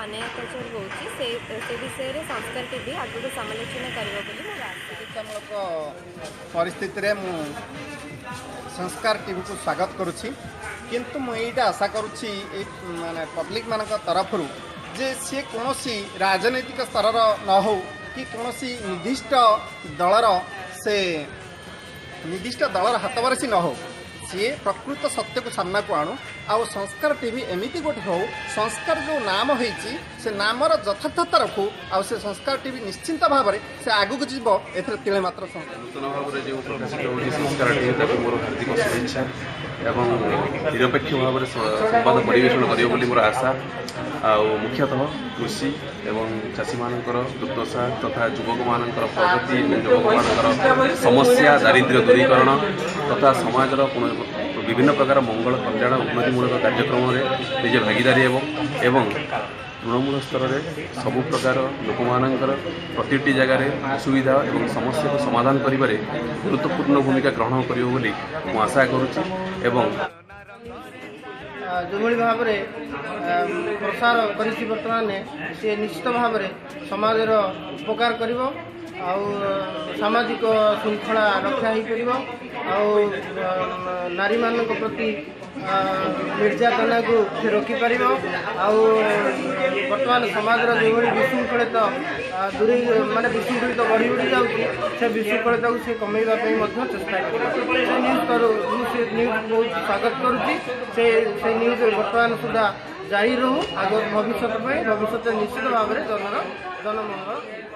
अनया कचर होची से विषय रे संस्कार टीवी आगु समालोचना करबो बोली मोर शिक्षामूलक परिस्थिति रे मु संस्कार टीवी को स्वागत करुछि किंतु मु एटा आशा करुछि माने पब्लिक मानक तरफ जे सी कोनोसी राजनैतिक स्तर न हो कि कोनोसी निर्दिष्ट दलर हाथबारसी न हो सी प्रकृत सत्य को सामना को आणु आउ संस्कार टीवी एमती गोटे हो संस्कार जो नाम होईची से नामर यथार्थता रखू आउ से संस्कार टीवी निश्चिंत भाव में से आगु जीव एथर तिले मात्र नूतन भाव में जो प्रकाशित होगी संस्कार टीवी मोर हार्दिक शुभेच्छा एवं निरपेक्ष भाव में संवाद परिवेशन करियो बोली मोर आशा आउ मुख्यतः कृषि एवं चाषी मानकर दुर्दशा तथा युवक मानकर प्रगति युवक मानकर समस्या दारिद्र्य दूरीकरण तथा समाजर विभिन्न प्रकार मंगल कल्याण उन्नतिमूलक कार्यक्रम में निजे भागीदारी एवं तृणमूल स्तर में सबु प्रकार लोक मानकर प्रति जगार असुविधा और समस्या को समाधान करिबारे गुरुत्वपूर्ण भूमिका ग्रहण करियो बोली मु आशा करुछि एवं जो भाव में प्रसार करिछि वर्तमान से निश्चित भाव में समाजर उपकार करिवो आउ सामाजिक श्रृंखला रक्षा हो पार नारी मान प्रति निर्यातना को रोकीपर बर्तमान समाज जो विशृंखलित दूरी माने विशृंखलित बढ़ी बढ़ी जाऊँगी से विशृंखलिता को कमेवाई चेष्टा कर न्यूज बहुत स्वागत करुच्ची से न्यूज बर्तमान सुधा जारी रहू आग भविष्य निश्चित भाव में जनमंगल।